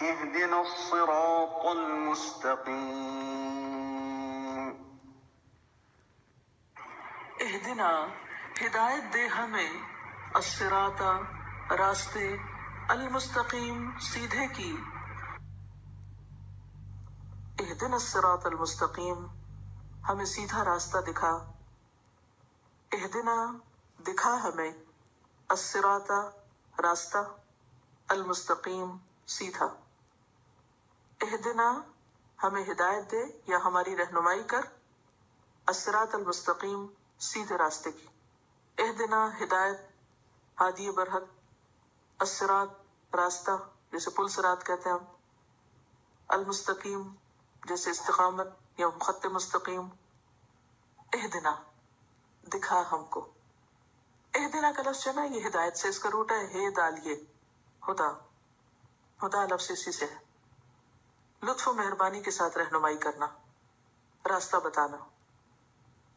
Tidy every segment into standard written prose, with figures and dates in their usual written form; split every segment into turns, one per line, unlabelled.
اهدنا الصراط المستقيم
اہدنا ہدایت دے ہمیں، الصراط راستے، المستقیم سیدھے کی، اہدنا الصراط المستقیم ہمیں سیدھا راستہ دکھا، اہدنا دکھا ہمیں، الصراط راستہ، المستقیم سیدھا، اہدنا ہمیں ہدایت دے یا ہماری رہنمائی کر، الصراط المستقیم سیدھے راستے کی، اہدنا ہدایت، ہادی برحق، الصراط راستہ جیسے پل صراط کہتے ہیں ہم، المستقیم جیسے استقامت یا خط مستقیم، اہدنا دکھا ہم کو، اہدنا کا لفظ جو ہے یہ ہدایت سے اس کا روٹ ہے ہے دالیے ہدا، ہدا لفظ اسی سے ہے، لطف و مہربانی کے ساتھ رہنمائی کرنا، راستہ بتانا،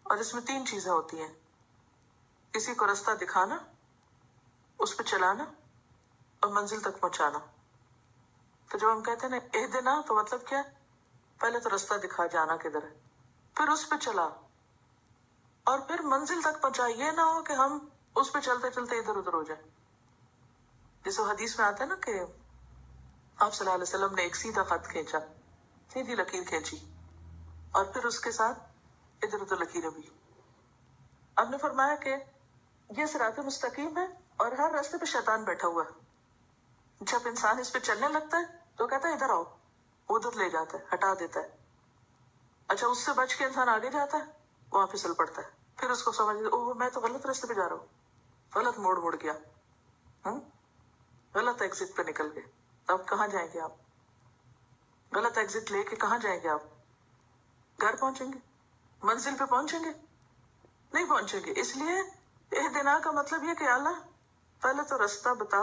اور اس میں 3 چیزیں ہوتی ہیں، کسی کو راستہ دکھانا، اس پہ چلانا اور منزل تک پہنچانا۔ تو جب ہم کہتے ہیں نا اہدنا تو مطلب کیا ہے؟ پہلے تو راستہ دکھا جانا کدھر ہے، پھر اس پہ چلا اور پھر منزل تک پہنچا، یہ نہ ہو کہ ہم اس پہ چلتے چلتے ادھر ادھر ہو جائیں۔ جیسے حدیث میں آتا ہے نا کہ آپ صلی اللہ علیہ وسلم نے ایک سیدھا خط کھینچا، سیدھی لکیر کھینچی اور پھر اس کے ساتھ ادھر ادھر لکیریں بھی۔ آپ نے فرمایا کہ یہ صراط مستقیم ہے اور ہر راستے پہ شیطان بیٹھا ہوا ہے، جب انسان اس پہ چلنے لگتا ہے تو کہتا ہے ادھر آؤ، ادھر لے جاتا ہے، ہٹا دیتا ہے۔ اچھا اس سے بچ کے انسان آگے جاتا ہے، وہاں پھسل پڑتا ہے، پھر اس کو سمجھ اوہ میں تو غلط راستے پہ جا رہا ہوں، غلط موڑ مڑ گیا، غلط ایگزٹ پہ نکل گئے، اب کہاں جائیں گے آپ؟ غلط ایگزٹ لے کے کہاں جائیں گے آپ؟ گھر پہنچیں گے؟ منزل پہ پہنچیں گے؟ نہیں پہنچیں گے۔ اس لیے اہدنا کا مطلب یہ کہ اللہ پہلے تو راستہ بتا،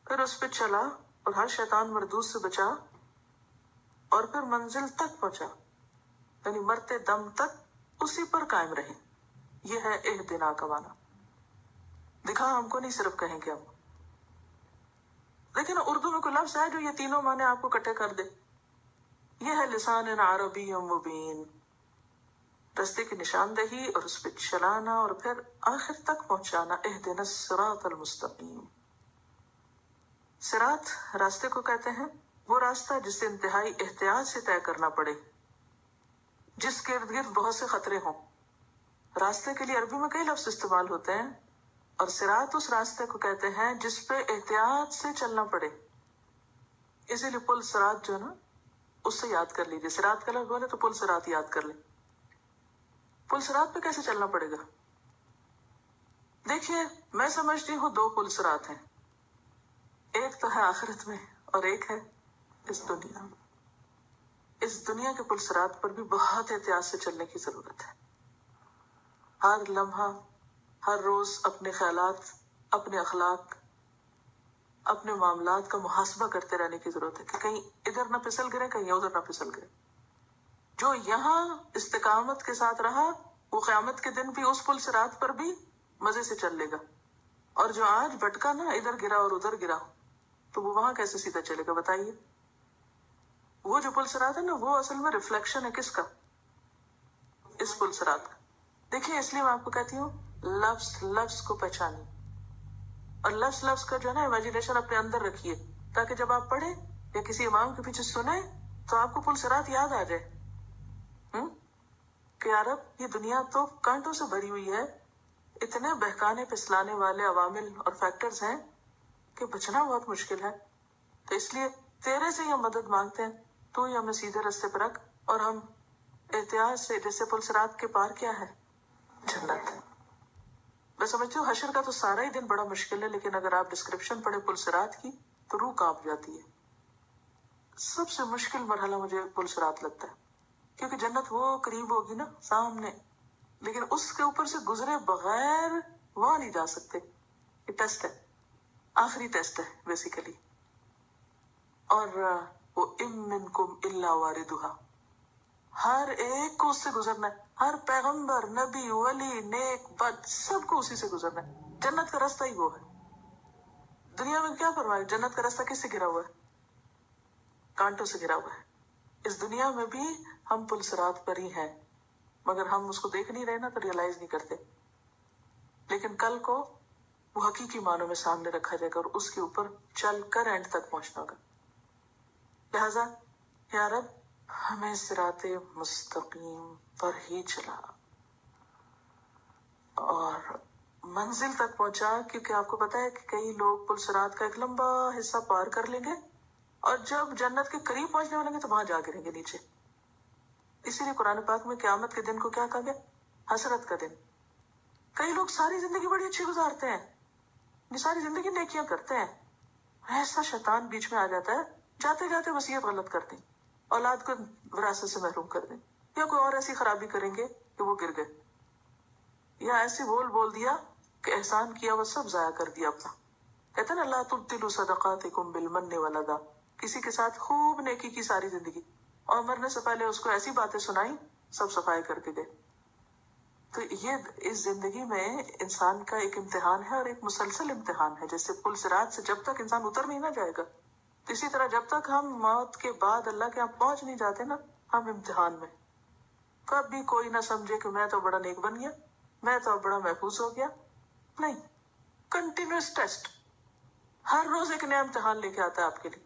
پھر اس پہ چلا اور ہر شیطان مردود سے بچا اور پھر منزل تک پہنچا، یعنی مرتے دم تک اسی پر قائم رہے۔ یہ ہے اہدنا کا معنی۔ دکھا ہم کو نہیں صرف کہیں گے ہم، لیکن اردو میں کوئی لفظ ہے جو یہ تینوں معنی آپ کو اکٹھے کر دے؟ یہ ہے لسان عربی مبین، راستے کی نشاندہی اور اس پہ چلانا اور پھر آخر تک پہنچانا۔ اہدنا الصراط المستقیم، صراط راستے کو کہتے ہیں وہ راستہ جسے انتہائی احتیاط سے طے کرنا پڑے، جس کے ارد گرد بہت سے خطرے ہوں۔ راستے کے لیے عربی میں کئی لفظ استعمال ہوتے ہیں اور صراط اس راستے کو کہتے ہیں جس پہ احتیاط سے چلنا پڑے۔ اسی لیے پل صراط جو ہے نا اس سے یاد کر لیجیے، صراط کا لفظ بولے تو پل صراط یاد کر لیں۔ پل صراط پہ کیسے چلنا پڑے گا؟ دیکھیے میں سمجھتی ہوں 2 پل صراط ہیں، ایک تو ہے آخرت میں اور ایک ہے اس دنیا میں۔ اس دنیا کے پل صراط پر بھی بہت احتیاط سے چلنے کی ضرورت ہے۔ ہر لمحہ، ہر روز اپنے خیالات، اپنے اخلاق، اپنے معاملات کا محاسبہ کرتے رہنے کی ضرورت ہے کہ کہیں ادھر نہ پھسل گرے، کہیں ادھر نہ پھسل گرے۔ جو یہاں استقامت کے ساتھ رہا وہ قیامت کے دن بھی اس پل صراط پر بھی مزے سے چل لے گا، اور جو آج بھٹکا نا ادھر گرا اور ادھر گرا تو وہ وہاں کیسے سیدھا چلے گا بتائیے؟ وہ جو پل صراط ہے نا وہ اصل میں ریفلیکشن ہے کس کا؟ اس پل صراط کا۔ دیکھیے اس لیے میں آپ کو کہتی ہوں لفظ لفظ کو پہچانیے، اور لفظ لفظ کا جو ہے نا امیجنیشن اپنے اندر رکھیے، تاکہ جب آپ پڑھیں یا کسی امام کے پیچھے سنیں تو آپ کو پل صراط یاد آ جائے کہ یار اب یہ دنیا تو کانٹوں سے بھری ہوئی ہے، اتنے بہکانے پھسلانے والے عوامل اور فیکٹرز ہیں کہ بچنا بہت مشکل ہے۔ تو اس لیے تیرے سے ہم مدد مانگتے ہیں، تو ہی ہمیں سیدھے راستے پر رکھ، اور ہم احتیاط سے، جیسے پل صراط کے پار کیا ہے؟ جنت۔ میں سمجھتی ہوں حشر کا تو سارا ہی دن بڑا مشکل ہے، لیکن اگر آپ ڈسکرپشن پڑھیں پل صراط کی تو روح کانپ جاتی ہے۔ سب سے مشکل مرحلہ مجھے پل صراط لگتا ہے، کیونکہ جنت وہ قریب ہوگی نا سامنے، لیکن اس کے اوپر سے گزرے بغیر وہاں نہیں جا سکتے۔ یہ ٹیسٹ ہے، آخری ٹیسٹ ہے بیسیکلی۔ اور وہ ام منکم الا واردھا، ہر ایک کو اس سے گزرنا ہے، ہر پیغمبر، نبی، ولی، نیک، بد، سب کو اسی سے گزرنا ہے۔ جنت کا راستہ ہی وہ ہے۔ دنیا میں کیا فرمایا؟ جنت کا راستہ کس سے گھرا ہوا ہے؟ کانٹوں سے گھرا ہوا ہے. اس دنیا میں بھی ہم پل صراط پر ہی ہیں، مگر ہم اس کو دیکھ نہیں رہے نا، تو ریئلائز نہیں کرتے. لیکن کل کو وہ حقیقی معنوں میں سامنے رکھا جائے گا اور اس کے اوپر چل کر اینڈ تک پہنچنا ہوگا. لہذا یا رب ہمیں صراط مستقیم پر ہی چلا اور منزل تک پہنچا. کیونکہ آپ کو پتا ہے کہ کئی لوگ پل صراط کا ایک لمبا حصہ پار کر لیں گے اور جب جنت کے قریب پہنچنے والے گے تو وہاں جا گریں گے نیچے. اسی لیے قرآن پاک میں قیامت کے دن کو کیا کہا گیا؟ حسرت کا دن. کئی لوگ ساری زندگی بڑی اچھی گزارتے ہیں، ساری زندگی نیکیاں کرتے ہیں، ایسا شیطان بیچ میں آ جاتا ہے، جاتے جاتے وصیت غلط کر دیں، اولاد کو وراثت سے محروم کر دیں، یا کوئی اور ایسی خرابی کریں گے کہ وہ گر گئے، یا ایسی بول دیا کہ احسان کیا وہ سب ضائع کر دیا اپنا. کہتے ہیں نا لا تبطلوا صدقاتکم بالمن والاذی، کسی کے ساتھ خوب نیکی کی ساری زندگی اور مرنے سے پہلے اس کو ایسی باتیں سنائی سب صفائی کر کے گئے. تو یہ اس زندگی میں انسان کا ایک امتحان ہے اور ایک مسلسل امتحان ہے. جیسے پل صراط سے جب تک انسان اتر نہیں نہ جائے گا، اسی طرح جب تک ہم موت کے بعد اللہ کے یہاں پہنچ نہیں جاتے نا، ہم امتحان میں. کبھی کوئی نہ سمجھے کہ میں تو بڑا نیک بن گیا، میں تو بڑا محفوظ ہو گیا. نہیں، کنٹینیوس ٹیسٹ. ہر روز ایک نیا امتحان لے کے آتا ہے آپ کے لیے،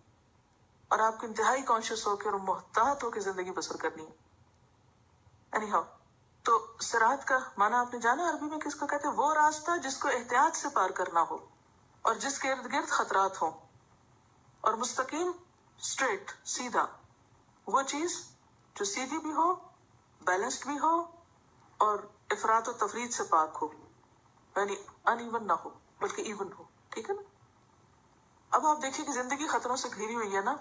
اور آپ کو انتہائی کانشیس ہو کے اور محتاط ہو کے زندگی بسر کرنی ہے. اینی ہاؤ، تو صراط کا معنی آپ نے جانا عربی میں کس کو کہتے ہیں؟ وہ راستہ جس کو احتیاط سے پار کرنا ہو اور جس کے ارد گرد خطرات ہوں. اور مستقیم، اسٹریٹ، سیدھا، وہ چیز جو سیدھی بھی ہو، بیلنسڈ بھی ہو اور افراط و تفرید سے پاک ہو، یعنی ان ایون نہ ہو بلکہ ایون ہو. ٹھیک ہے نا؟ اب آپ دیکھیے کہ زندگی خطروں سے گھری ہوئی ہے نا،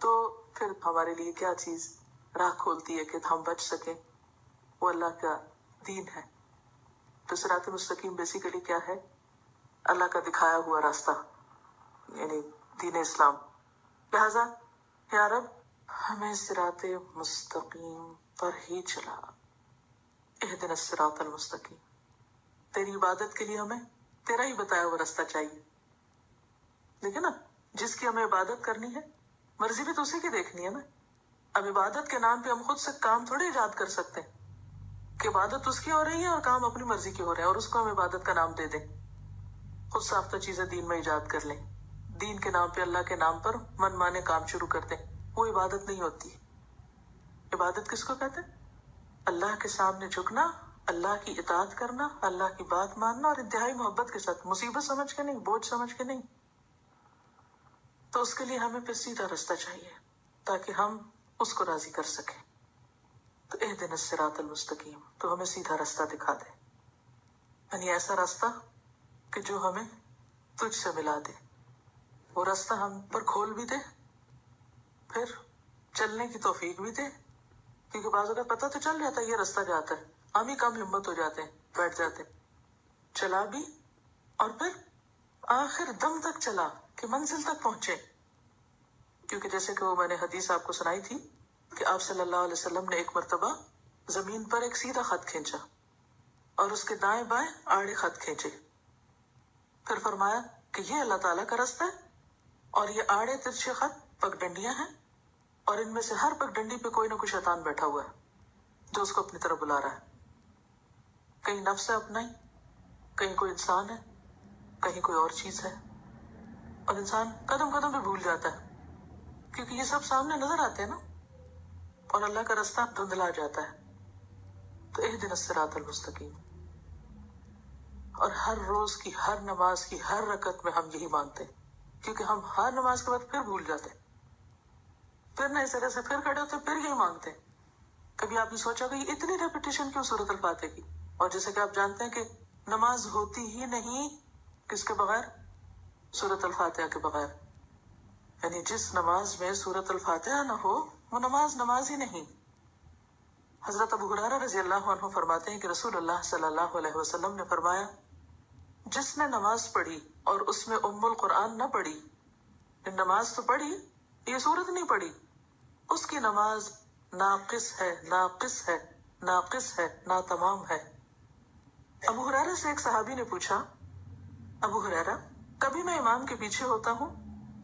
تو پھر ہمارے لیے کیا چیز راہ کھولتی ہے کہ ہم بچ سکیں؟ وہ اللہ کا دین ہے. تو صراط مستقیم بیسیکلی کیا ہے؟ اللہ کا دکھایا ہوا راستہ، یعنی دین اسلام. لہذا یا رب ہمیں صراط مستقیم پر ہی چلا. اہدنا الصراط المستقیم. تیری عبادت کے لیے ہمیں تیرا ہی بتایا ہوا راستہ چاہیے. دیکھیں نا، جس کی ہمیں عبادت کرنی ہے، مرضی بھی تو اسی کی دیکھنی ہے نا. اب عبادت کے نام پہ ہم خود سے کام تھوڑے ایجاد کر سکتے ہیں کہ عبادت اس کی ہو رہی ہے اور کام اپنی مرضی کے ہو رہے ہیں اور اس کو ہم عبادت کا نام دے دیں. خود ساختہ چیزیں دین میں ایجاد کر لیں، دین کے نام پہ اللہ کے نام پر من مانے کام شروع کر دیں. وہ عبادت نہیں ہوتی. عبادت کس کو کہتے ہیں؟ اللہ کے سامنے جھکنا، اللہ کی اطاعت کرنا، اللہ کی بات ماننا اور انتہائی محبت کے ساتھ، مصیبت سمجھ کے نہیں، بوجھ سمجھ کے نہیں. تو اس کے لیے ہمیں پھر سیدھا راستہ چاہیے تاکہ ہم اس کو راضی کر سکیں. تو اہدنا الصراط المستقیم، تو ہمیں سیدھا راستہ دکھا دے، یعنی ایسا راستہ کہ جو ہمیں تجھ سے ملا دے. وہ راستہ ہم پر کھول بھی دے، پھر چلنے کی توفیق بھی دے. کیونکہ بعض اوقات پتہ تو چل جاتا ہے یہ راستہ جاتا ہے، ہم ہی کم ہمت ہو جاتے ہیں، بیٹھ جاتے ہیں. چلا بھی اور پھر آخر دم تک چلا کہ منزل تک پہنچے. کیونکہ جیسے کہ وہ میں نے حدیث آپ کو سنائی تھی کہ آپ صلی اللہ علیہ وسلم نے ایک مرتبہ زمین پر ایک سیدھا خط کھینچا اور اس کے دائیں بائیں آڑے خط کھینچے. پھر فرمایا کہ یہ اللہ تعالیٰ کا راستہ ہے اور یہ آڑے ترچھے خط پگڈنڈیاں ہیں، اور ان میں سے ہر پگڈنڈی پہ کوئی نہ کوئی شیطان بیٹھا ہوا ہے جو اس کو اپنی طرف بلا رہا ہے. کہیں نفس ہے اپنا ہی، کہیں کوئی انسان ہے، کہیں کوئی اور چیز ہے. اور انسان قدم قدم پہ بھول جاتا ہے کیونکہ یہ سب سامنے نظر آتے ہیں نا، اور اللہ کا راستہ دھندلا جاتا ہے. تو اہدنا الصراط المستقیم. اور ہر روز کی ہر نماز کی ہر رکعت میں ہم یہی مانگتے ہیں، کیونکہ ہم ہر نماز کے بعد پھر بھول جاتے ہیں، پھر نئے سرے سے پھر کھڑے ہوتے ہیں، پھر یہی مانگتے ہیں. کبھی آپ نے سوچا کہ یہ اتنی ریپیٹیشن کیوں سورۃ الفاتحہ کی؟ اور جیسے کہ آپ جانتے ہیں کہ نماز ہوتی ہی نہیں کس کے بغیر؟ سورۃ الفاتحہ کے بغیر. یعنی جس نماز میں سورۃ الفاتحہ نہ ہو وہ نماز ہی نہیں. حضرت ابو ہریرہ رضی اللہ عنہ فرماتے ہیں کہ رسول اللہ صلی اللہ علیہ وسلم نے فرمایا، جس نے نماز پڑھی اور اس میں ام القرآن نہ پڑھی، نماز تو پڑھی یہ سورت نہیں پڑھی، اس کی نماز ناقص ہے، ناقص ہے، ناقص ہے، ناتمام ہے. ابو ہریرہ سے ایک صحابی نے پوچھا، ابو ہریرہ کبھی میں امام کے پیچھے ہوتا ہوں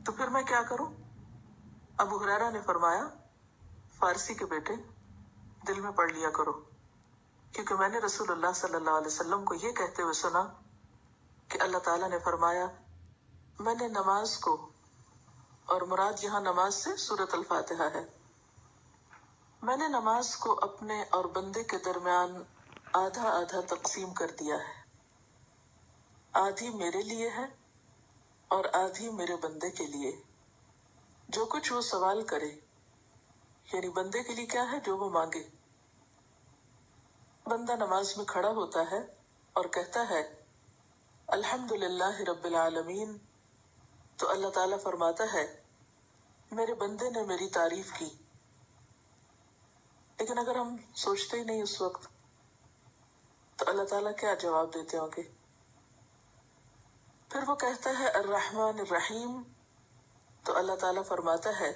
تو پھر میں کیا کروں؟ ابو ہریرہ نے فرمایا فارسی کے بیٹے دل میں پڑھ لیا کرو، کیونکہ میں نے رسول اللہ صلی اللہ علیہ وسلم کو یہ کہتے ہوئے سنا کہ اللہ تعالیٰ نے فرمایا میں نے نماز کو، اور مراد یہاں نماز سے سورۃ الفاتحہ ہے، میں نے نماز کو اپنے اور بندے کے درمیان آدھا آدھا تقسیم کر دیا ہے، آدھی میرے لیے ہے اور آدھی میرے بندے کے لیے، جو کچھ وہ سوال کرے، یعنی بندے کے لیے کیا ہے؟ جو وہ مانگے۔ بندہ نماز میں کھڑا ہوتا ہے اور کہتا ہے الحمدللہ رب العالمین، تو اللہ تعالیٰ فرماتا ہے میرے بندے نے میری تعریف کی۔ لیکن اگر ہم سوچتے ہی نہیں اس وقت تو اللہ تعالیٰ کیا جواب دیتے ہوں گے؟ پھر وہ کہتا ہے الرحمن الرحیم، تو اللہ تعالیٰ فرماتا ہے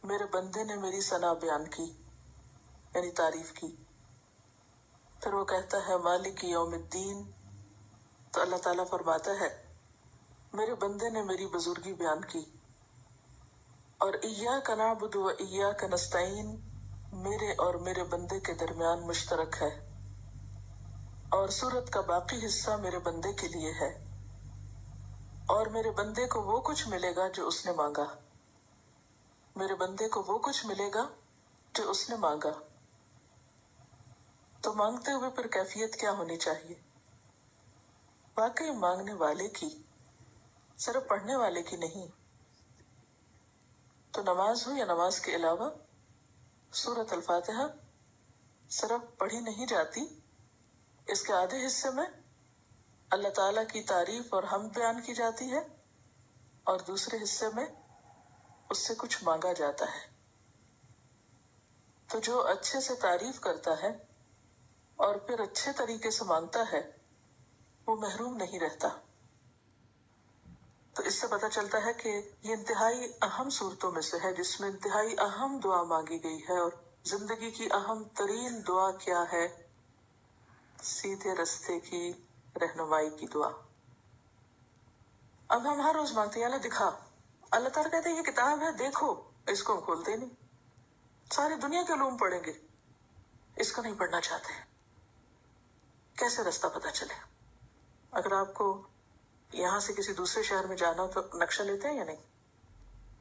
میرے بندے نے میری ثنا بیان کی، یعنی تعریف کی۔ پھر وہ کہتا ہے مالک یوم الدین، تو اللہ تعالیٰ فرماتا ہے میرے بندے نے میری بزرگی بیان کی۔ اور ایاک نعبد و ایاک نستعین میرے اور میرے بندے کے درمیان مشترک ہے، اور سورت کا باقی حصہ میرے بندے کے لیے ہے، اور میرے بندے کو وہ کچھ ملے گا جو اس نے مانگا، میرے بندے کو وہ کچھ ملے گا جو اس نے مانگا۔ تو مانگتے ہوئے پھر کیفیت کیا ہونی چاہیے؟ واقعی مانگنے والے کی، صرف پڑھنے والے کی نہیں۔ تو نماز ہو یا نماز کے علاوہ سورۃ الفاتحہ صرف پڑھی نہیں جاتی، اس کے آدھے حصے میں اللہ تعالیٰ کی تعریف اور حمد بیان کی جاتی ہے، اور دوسرے حصے میں اس سے کچھ مانگا جاتا ہے۔ تو جو اچھے سے تعریف کرتا ہے اور پھر اچھے طریقے سے مانگتا ہے وہ محروم نہیں رہتا۔ تو اس سے پتہ چلتا ہے کہ یہ انتہائی اہم صورتوں میں سے ہے جس میں انتہائی اہم دعا مانگی گئی ہے، اور زندگی کی اہم ترین دعا کیا ہے؟ سیدھے رستے کی رہنمائی کی دعا۔ اب ہم ہر روز مانگتے ہیں اللہ دکھا، اللہ تعالیٰ کہتے ہیں یہ کتاب ہے دیکھو، اس کو ہم کھولتے نہیں، ساری دنیا کے علوم پڑھیں گے، اس کو نہیں پڑھنا چاہتے۔ کیسے رستہ پتہ چلے؟ اگر آپ کو یہاں سے کسی دوسرے شہر میں جانا ہو تو نقشہ لیتے ہیں یا نہیں؟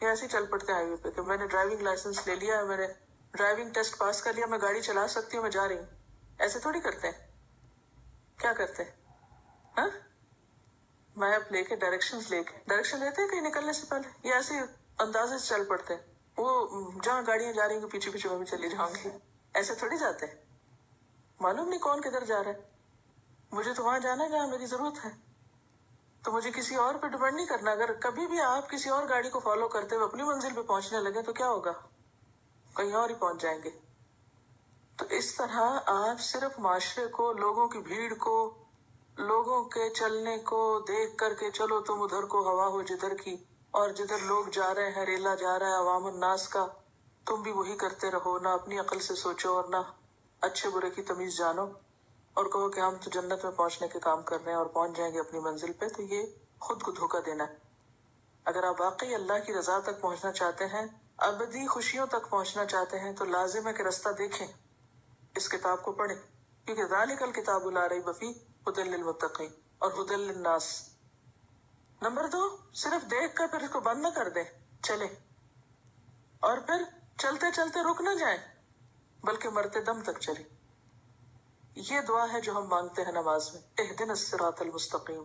یا ایسے چل پڑتے ہیں ہائی وے پہ کہ میں نے ڈرائیونگ لائسنس لے لیا ہے، میں نے ڈرائیونگ ٹیسٹ پاس کر لیا، میں گاڑی چلا سکتی ہوں، میں جا رہی ہوں۔ ایسے تھوڑی کرتے ہیں۔ کیا کرتے ہیں؟ ہاں، میپ لے کے ڈائریکشن لیتے ہیں کہیں نکلنے سے پہلے، یا ایسے اندازے سے چل پڑتے ہیں، وہ جہاں گاڑیاں جا رہی ہیں پیچھے پیچھے میں بھی چلی جاؤں گی، ایسے تھوڑی جاتے ہیں۔ معلوم نہیں کون کدھر جا رہا ہے، مجھے تو وہاں جانا ہے جہاں میری ضرورت ہے، تو مجھے کسی اور پہ ڈیپینڈ نہیں کرنا۔ اگر کبھی بھی آپ کسی اور گاڑی کو فالو کرتے ہوئے اپنی منزل پہ پہنچنے لگے تو کیا ہوگا؟ کہیں اور ہی پہنچ جائیں گے۔ تو اس طرح آپ صرف معاشرے کو، لوگوں کی بھیڑ کو، لوگوں کے چلنے کو دیکھ کر کے چلو تم ادھر کو ہوا ہو جدھر کی، اور جدھر لوگ جا رہے ہیں ریلا جا رہا ہے عوام الناس کا، تم بھی وہی کرتے رہو، نہ اپنی عقل سے سوچو اور نہ اچھے برے کی تمیز جانو، اور کہو کہ ہم تو جنت میں پہنچنے کے کام کر رہے ہیں اور پہنچ جائیں گے اپنی منزل پہ، تو یہ خود کو دھوکہ دینا ہے۔ اگر آپ واقعی اللہ کی رضا تک پہنچنا چاہتے ہیں، ابدی خوشیوں تک پہنچنا چاہتے ہیں، تو لازم ہے کہ رستہ دیکھیں، اس کتاب کو پڑھیں، کیونکہ ذالک الکتاب لا ریب فیہ ھدی للمتقین اور ھدی للناس۔ نمبر 2، صرف دیکھ کر پھر اس کو بند نہ کر دیں، چلیں، اور پھر چلتے چلتے رک نہ جائیں بلکہ مرتے دم تک چلیں۔ یہ دعا ہے جو ہم مانگتے ہیں نماز میں، اہدنا الصراط المستقیم۔